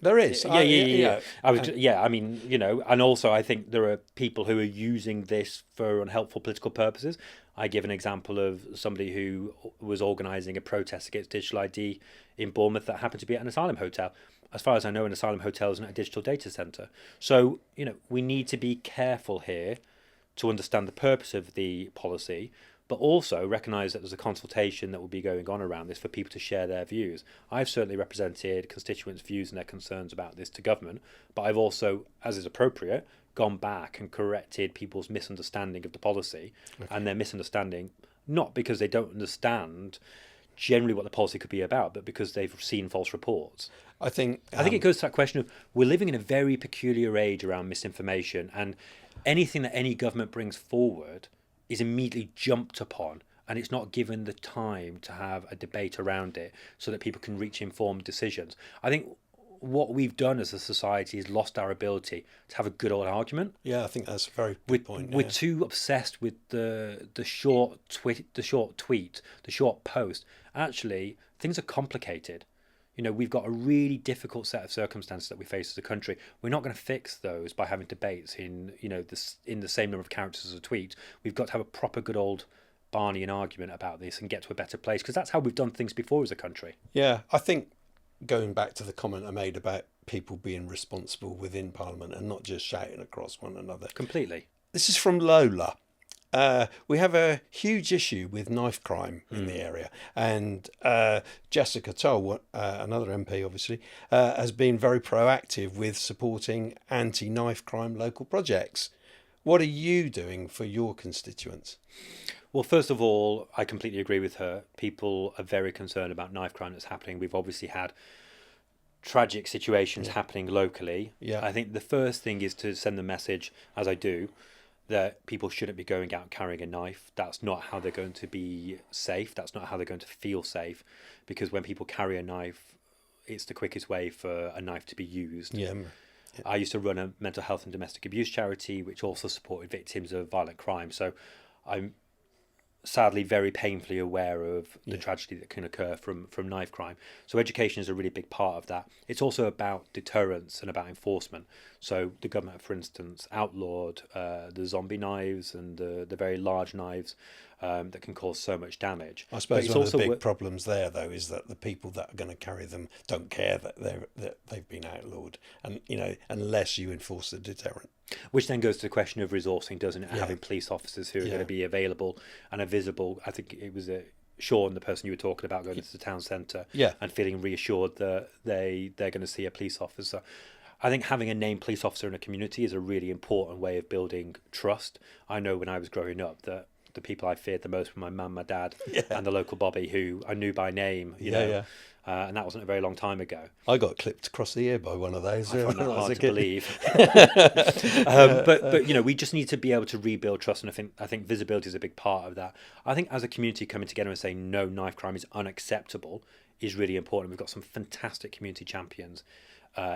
there is. Yeah. I mean, and also I think there are people who are using this for unhelpful political purposes. I give an example of somebody who was organising a protest against digital ID in Bournemouth that happened to be at an asylum hotel. As far as I know, an asylum hotel isn't a digital data centre. So, we need to be careful here to understand the purpose of the policy, but also recognise that there's a consultation that will be going on around this for people to share their views. I've certainly represented constituents' views and their concerns about this to government, but I've also, as is appropriate, gone back and corrected people's misunderstanding of the policy, and their misunderstanding, not because they don't understand generally what the policy could be about, but because they've seen false reports. I think it goes to that question of, we're living in a very peculiar age around misinformation, and anything that any government brings forward is immediately jumped upon, and it's not given the time to have a debate around it so that people can reach informed decisions. I think what we've done as a society is lost our ability to have a good old argument. Yeah, I think that's a very good point. We're too obsessed with the short tweet, the short post. Actually, things are complicated. We've got a really difficult set of circumstances that we face as a country. We're not going to fix those by having debates in the same number of characters as a tweet. We've got to have a proper good old Barneyan argument about this and get to a better place, because that's how we've done things before as a country. Yeah, I think going back to the comment I made about people being responsible within Parliament and not just shouting across one another. Completely. This is from Lola. We have a huge issue with knife crime in the area, and Jessica Toll, another MP obviously, has been very proactive with supporting anti-knife crime local projects. What are you doing for your constituents? Well, first of all, I completely agree with her. People are very concerned about knife crime that's happening. We've obviously had tragic situations happening locally. Yeah. I think the first thing is to send the message, as I do, that people shouldn't be going out carrying a knife. That's not how they're going to be safe. That's not how they're going to feel safe, because when people carry a knife, it's the quickest way for a knife to be used. Yeah. I used to run a mental health and domestic abuse charity, which also supported victims of violent crime. So I'm sadly very painfully aware of the tragedy that can occur from knife crime. So education is a really big part of that. It's also about deterrence and about enforcement. So the government, for instance, outlawed the zombie knives and the very large knives that can cause so much damage. I suppose one of the big problems there, though, is that the people that are going to carry them don't care that they've been outlawed, and unless you enforce the deterrent. Which then goes to the question of resourcing, doesn't it? Having police officers who are going to be available and are visible. I think it was Sean, the person you were talking about, going to the town centre and feeling reassured that they're going to see a police officer. I think having a named police officer in a community is a really important way of building trust. I know when I was growing up that the people I feared the most were my mum, my dad, and the local bobby, who I knew by name. You know. And that wasn't a very long time ago. I got clipped across the ear by one of those. I find that hard to believe. But we just need to be able to rebuild trust, and I think visibility is a big part of that. I think as a community coming together and saying no, knife crime is unacceptable is really important. We've got some fantastic community champions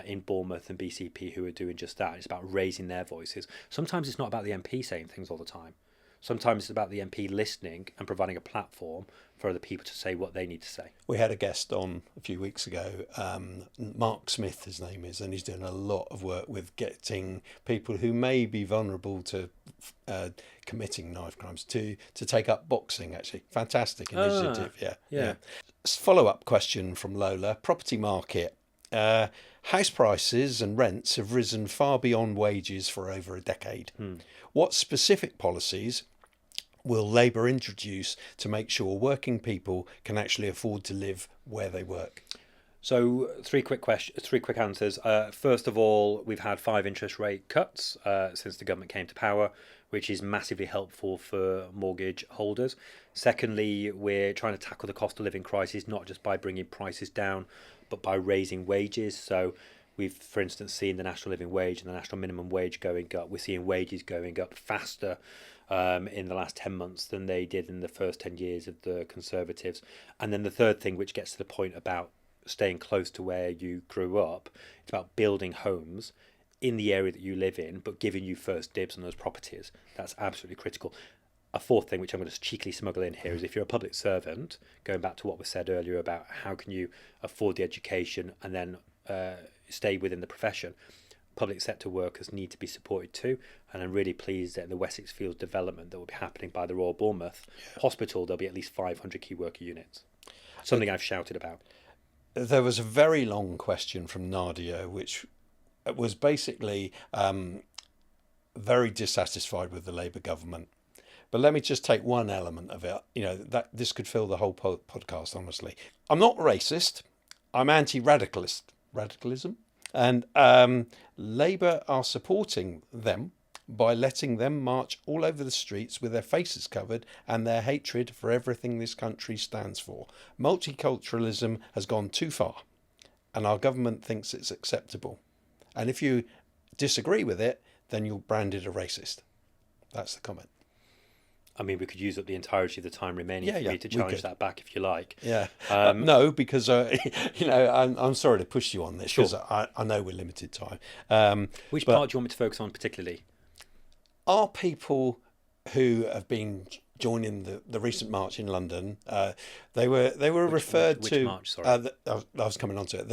in Bournemouth and BCP who are doing just that. It's about raising their voices. Sometimes it's not about the MP saying things all the time. Sometimes it's about the MP listening and providing a platform for other people to say what they need to say. We had a guest on a few weeks ago, Mark Smith, his name is, and he's doing a lot of work with getting people who may be vulnerable to committing knife crimes to take up boxing, actually. Fantastic initiative, yeah. Follow-up question from Lola. Property market. House prices and rents have risen far beyond wages for over a decade. What specific policies will Labour introduce to make sure working people can actually afford to live where they work? So three quick answers. First of all, we've had 5 interest rate cuts since the government came to power, which is massively helpful for mortgage holders. Secondly, we're trying to tackle the cost of living crisis, not just by bringing prices down, but by raising wages. So we've, for instance, seen the national living wage and the national minimum wage going up. We're seeing wages going up faster in the last 10 months than they did in the first 10 years of the Conservatives. And then the third thing, which gets to the point about staying close to where you grew up, it's about building homes in the area that you live in, but giving you first dibs on those properties. That's absolutely critical. A fourth thing, which I'm going to cheekily smuggle in here, is if you're a public servant, going back to what was said earlier about how can you afford the education and then stay within the profession, public sector workers need to be supported too. And I'm really pleased that in the Wessex Fields development that will be happening by the Royal Bournemouth Hospital, there'll be at least 500 key worker units. Something I've shouted about. There was a very long question from Nadia, which was basically very dissatisfied with the Labour government. But let me just take one element of it. You know, that this could fill the whole podcast, honestly. I'm not racist. I'm radicalism. And Labour are supporting them by letting them march all over the streets with their faces covered and their hatred for everything this country stands for. Multiculturalism has gone too far, and our government thinks it's acceptable. And if you disagree with it, then you're branded a racist. That's the comment. I mean, we could use up the entirety of the time remaining for me to challenge that back if you like. Yeah. No, because, you know, I'm sorry to push you on this because I know we're limited time. Which part do you want me to focus on particularly? Are people who have been joining the recent march in London, they were referred to... Which march, sorry? I was coming on to it.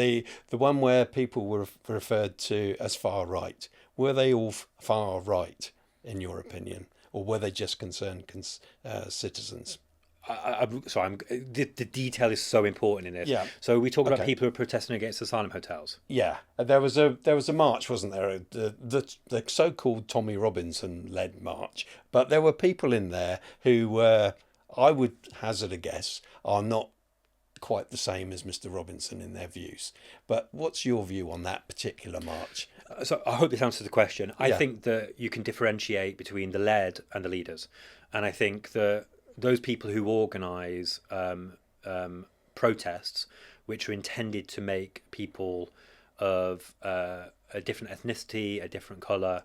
The one where people were referred to as far right. Were they all far right, in your opinion? Or were they just concerned citizens? The detail is so important in this. Yeah. So we talk about people who are protesting against asylum hotels. Yeah, there was a march, wasn't there? The so-called Tommy Robinson-led march, but there were people in there who were, I would hazard a guess, are not quite the same as Mr. Robinson in their views. But what's your view on that particular march? So I hope this answers the question. I think that you can differentiate between the led and the leaders, and I think that those people who organise protests, which are intended to make people of a different ethnicity, a different colour,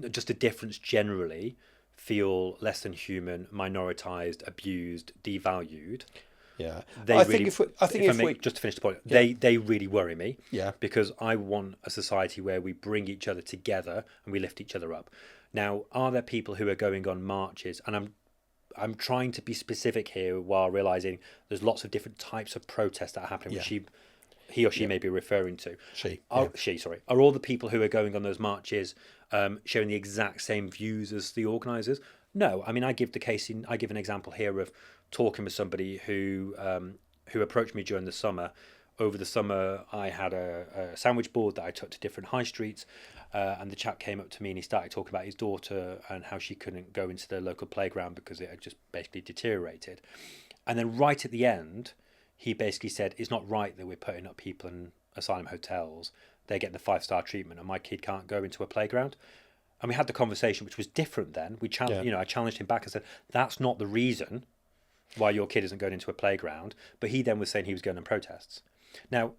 just a difference generally, feel less than human, minoritised, abused, devalued. Yeah, Just to finish the point, they really worry me. Yeah, because I want a society where we bring each other together and we lift each other up. Now, are there people who are going on marches? And I'm trying to be specific here while realising there's lots of different types of protests that are happening, which he or she may be referring to. Are all the people who are going on those marches sharing the exact same views as the organisers? No. I mean, I give an example here of talking with somebody who approached me during the summer. Over the summer, I had a sandwich board that I took to different high streets, and the chap came up to me and he started talking about his daughter and how she couldn't go into the local playground because it had just basically deteriorated. And then right at the end, he basically said, it's not right that we're putting up people in asylum hotels. They're getting the 5-star treatment and my kid can't go into a playground. And we had the conversation, which was different then. I challenged him back and said, that's not the reason why your kid isn't going into a playground. But he then was saying he was going on protests. Now,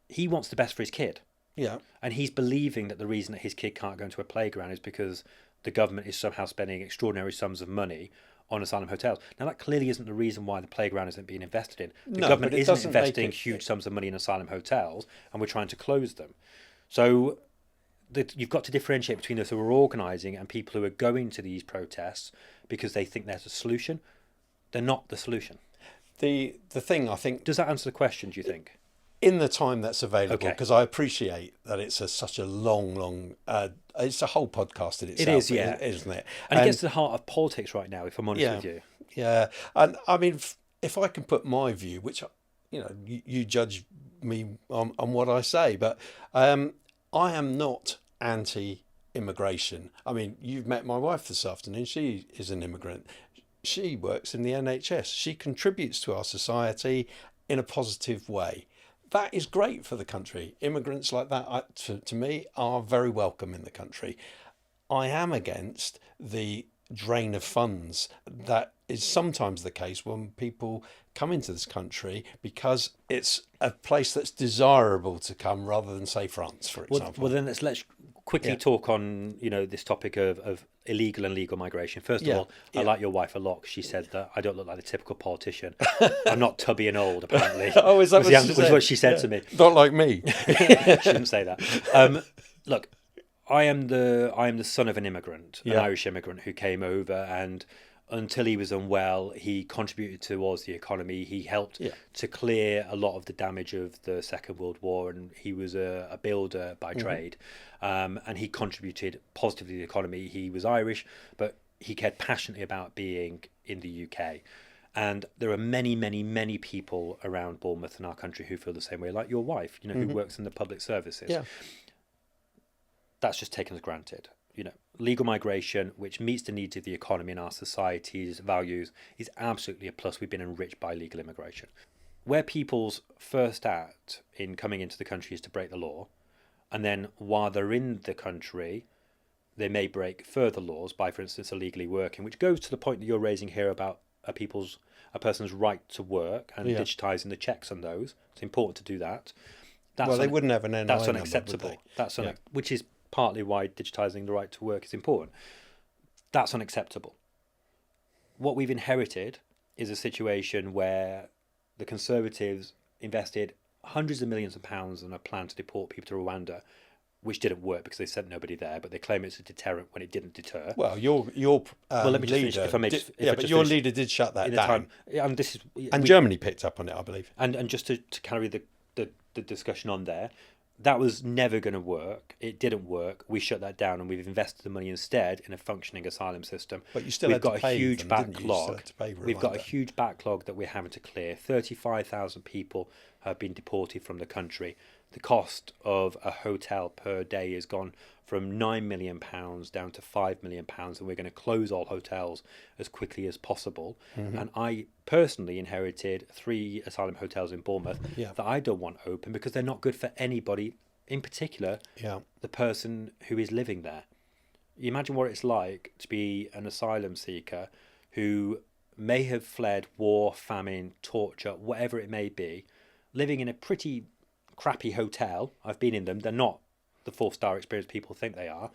he wants the best for his kid. Yeah. And he's believing that the reason that his kid can't go into a playground is because the government is somehow spending extraordinary sums of money on asylum hotels. Now, that clearly isn't the reason why the playground isn't being invested in. The government isn't investing huge sums of money in asylum hotels, and we're trying to close them. So you've got to differentiate between those who are organising and people who are going to these protests because they think there's a solution. They're not the solution. The thing, I think... Does that answer the question, do you think? In the time that's available, because I appreciate that it's such a long... it's a whole podcast in itself. It is, yeah. Isn't it? And it gets to the heart of politics right now, if I'm honest with you. Yeah. And I mean, if I can put my view, which, you judge me on what I say, but I am not anti-immigration. I mean, you've met my wife this afternoon. She is an immigrant. She works in the NHS. She contributes to our society in a positive way. That is great for the country. Immigrants like that, to me, are very welcome in the country. I am against the drain of funds that is sometimes the case when people come into this country because it's a place that's desirable to come rather than, say, France, for example. Well, then let's quickly talk on, this topic of illegal and legal migration. First of all, I like your wife a lot. She said that I don't look like the typical politician. I'm not tubby and old, apparently. Oh, is that what she said to me? Not like me. She didn't say that. Look, I am the son of an immigrant, an Irish immigrant who came over, and until he was unwell, he contributed towards the economy. He helped to clear a lot of the damage of the Second World War, and he was a builder by trade. And he contributed positively to the economy. He was Irish, but he cared passionately about being in the UK. And there are many, many, many people around Bournemouth in our country who feel the same way, like your wife, who works in the public services. Yeah. That's just taken as granted. Legal migration, which meets the needs of the economy and our society's values, is absolutely a plus. We've been enriched by legal immigration. Where people's first act in coming into the country is to break the law, and then while they're in the country, they may break further laws by, for instance, illegally working, which goes to the point that you're raising here about a person's right to work and digitising the checks on those. It's important to do that. They wouldn't have an NI That's number, unacceptable. would they? Which is partly why digitising the right to work is important. That's unacceptable. What we've inherited is a situation where the Conservatives invested hundreds of millions of pounds in a plan to deport people to Rwanda, which didn't work because they sent nobody there, but they claim it's a deterrent when it didn't deter. Well, your let me just finish, if I may. But your leader did shut that down. And Germany picked up on it, I believe. And just to carry the discussion on there, that was never going to work. It didn't work. We shut that down, and we've invested the money instead in a functioning asylum system. But you still got a huge backlog. We've got a huge backlog that we're having to clear. 35,000 people have been deported from the country. The cost of a hotel per day has gone from £9 million down to £5 million, and we're going to close all hotels as quickly as possible. And I personally inherited 3 asylum hotels in Bournemouth that I don't want open because they're not good for anybody, in particular the person who is living there. You imagine what it's like to be an asylum seeker who may have fled war, famine, torture, whatever it may be, living in a pretty crappy hotel. I've been in them. They're not the 4-star experience people think they are.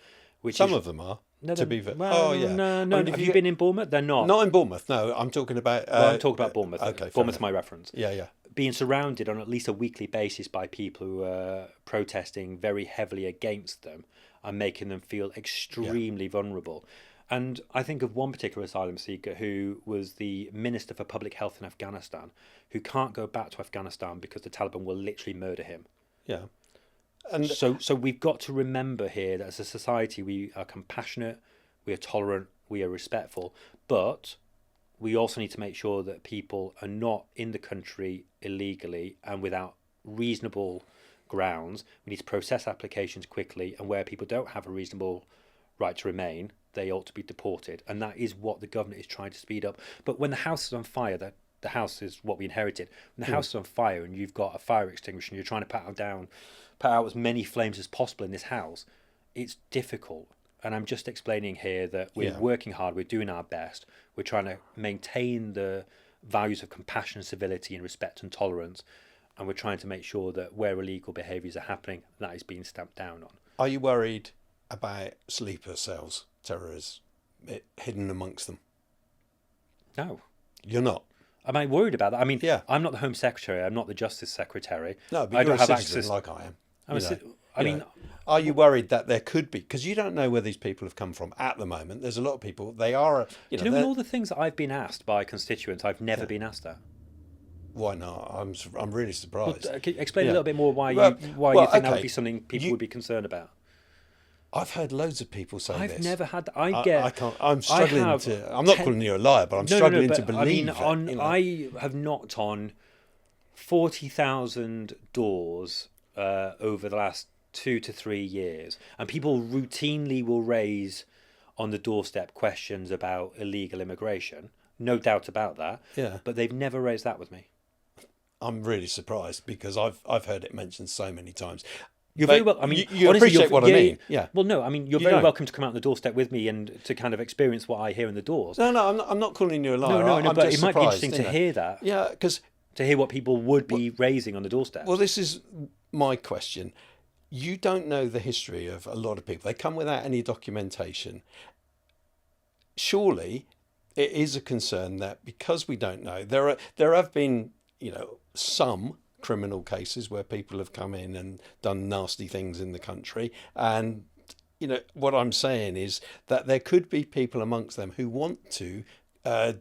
Some of them are. No, to be fair. No. I mean, have you been in Bournemouth? They're not. Not in Bournemouth. No, I'm talking about. I'm talking about Bournemouth. Okay, Bournemouth's my reference. Yeah. Being surrounded on at least a weekly basis by people who are protesting very heavily against them and making them feel extremely vulnerable. And I think of one particular asylum seeker who was the Minister for Public Health in Afghanistan, who can't go back to Afghanistan because the Taliban will literally murder him. Yeah. And so we've got to remember here that as a society we are compassionate, we are tolerant, we are respectful, but we also need to make sure that people are not in the country illegally and without reasonable grounds. We need to process applications quickly, and where people don't have a reasonable right to remain, they ought to be deported. And that is what the government is trying to speed up. But when the house is on fire, the house is what we inherited. When the house is on fire and you've got a fire extinguisher and you're trying to put out as many flames as possible in this house, it's difficult. And I'm just explaining here that we're working hard, we're doing our best, we're trying to maintain the values of compassion, civility and respect and tolerance, and we're trying to make sure that where illegal behaviours are happening, that is being stamped down on. Are you worried about sleeper cells, terrorists, hidden amongst them? No. You're not? Am I worried about that? I mean, I'm not the Home Secretary, I'm not the Justice Secretary. No, but I you're don't a have citizen access like I am. are you worried that there could be, because you don't know where these people have come from at the moment. There's a lot of people, they are, Do you know in all the things that I've been asked by constituents, I've never been asked that? Why not? I'm really surprised. Well, explain a little bit more why you think that would be something people would be concerned about. I've heard loads of people say this. I've never had. I can't. I'm struggling to. I'm not calling you a liar, but I'm struggling to believe. I have knocked on 40,000 doors over the last 2 to 3 years, and people routinely will raise on the doorstep questions about illegal immigration. No doubt about that. Yeah. But they've never raised that with me. I'm really surprised because I've heard it mentioned so many times. You're very well. I mean, you appreciate what I mean. Yeah. Well, no, I mean, you're very welcome to come out on the doorstep with me and to kind of experience what I hear in the doors. No, I'm not calling you a liar. No, but it might be interesting to hear that. Yeah, because to hear what people would be raising on the doorstep. Well, this is my question. You don't know the history of a lot of people. They come without any documentation. Surely, it is a concern that because we don't know, there have been, some criminal cases where people have come in and done nasty things in the country, and what I'm saying is that there could be people amongst them who want to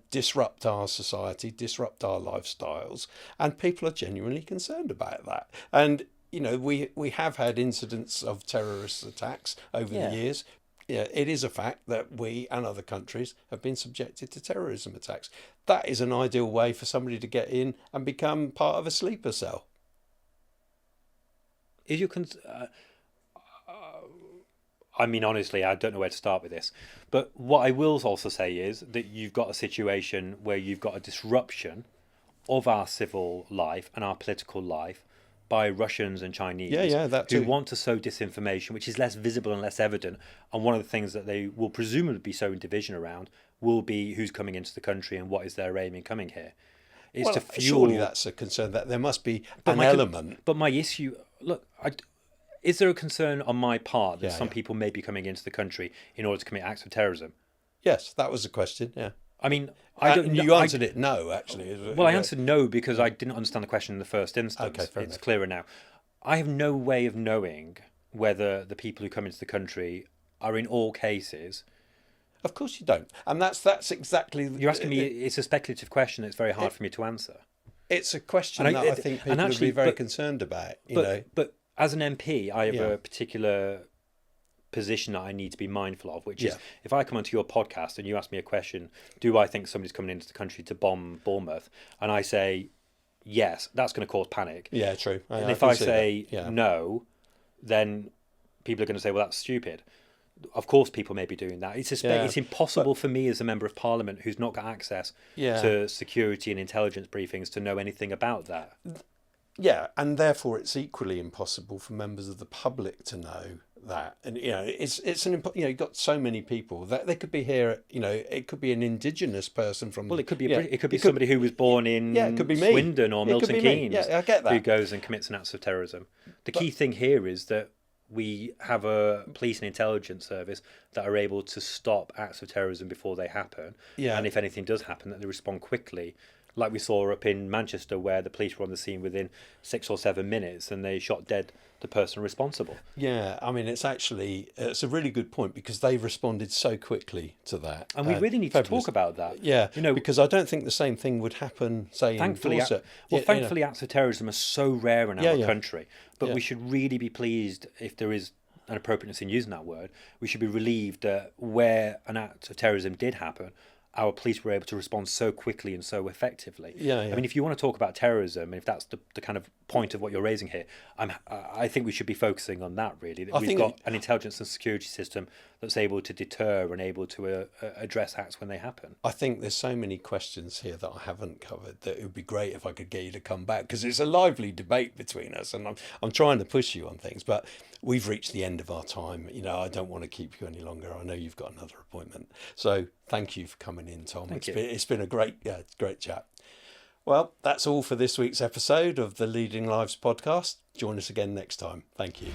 disrupt our society, disrupt our lifestyles, and people are genuinely concerned about that. And we have had incidents of terrorist attacks over the years. Yeah, it is a fact that we and other countries have been subjected to terrorism attacks. That is an ideal way for somebody to get in and become part of a sleeper cell. Is your I mean, honestly, I don't know where to start with this. But what I will also say is that you've got a situation where you've got a disruption of our civil life and our political life by Russians and Chinese that too. who want to sow disinformation, which is less visible and less evident. And one of the things that they will presumably be sowing division around will be who's coming into the country and what is their aim in coming here. It's to fuel. Surely that's a concern, that there must be an element. But my issue, look, is there a concern on my part that some people may be coming into the country in order to commit acts of terrorism? Yes, that was the question, yeah. I mean, I don't. You answered it no, actually. Well, I answered no because I didn't understand the question in the first instance. Okay, fair it's enough. Clearer now. I have no way of knowing whether the people who come into the country are in all cases. Of course you don't, and that's exactly. You're asking me. It's a speculative question. It's very hard for me to answer. It's a question that I think people would be very concerned about. But as an MP, I have a particular position that I need to be mindful of, which is if I come onto your podcast and you ask me a question, do I think somebody's coming into the country to bomb Bournemouth? And I say yes, that's going to cause panic. Yeah, true. And if I say no, then people are going to say, well, that's stupid. Of course, people may be doing that. It's impossible for me as a member of Parliament who's not got access to security and intelligence briefings to know anything about that. Yeah, and therefore it's equally impossible for members of the public to know that. And you've got so many people that they could be here. It could be an indigenous person from. Well, it could be somebody who was born in it could be me. Swindon or Milton Keynes. Yeah, I get that. Who goes and commits an act of terrorism. The key thing here is that we have a police and intelligence service that are able to stop acts of terrorism before they happen. Yeah. And if anything does happen, that they respond quickly. Like we saw up in Manchester, where the police were on the scene within 6 or 7 minutes and they shot dead the person responsible. Yeah, I mean, it's a really good point because they responded so quickly to that. And we really need to talk about that. Yeah, because I don't think the same thing would happen, say, thankfully, in Dorset. Thankfully, acts of terrorism are so rare in our country. But we should really be pleased, if there is an appropriateness in using that word, we should be relieved that where an act of terrorism did happen, our police were able to respond so quickly and so effectively. I mean, if you want to talk about terrorism, and if that's the kind of point of what you're raising here, I think we should be focusing on that, really. That we've got an intelligence and security system that's able to deter and able to address acts when they happen. I think there's so many questions here that I haven't covered that it would be great if I could get you to come back, because it's a lively debate between us, and I'm trying to push you on things, but we've reached the end of our time. I don't want to keep you any longer. I know you've got another appointment. So thank you for coming in, Tom. It's been a great chat. Well, that's all for this week's episode of the Leading Lives podcast. Join us again next time. Thank you.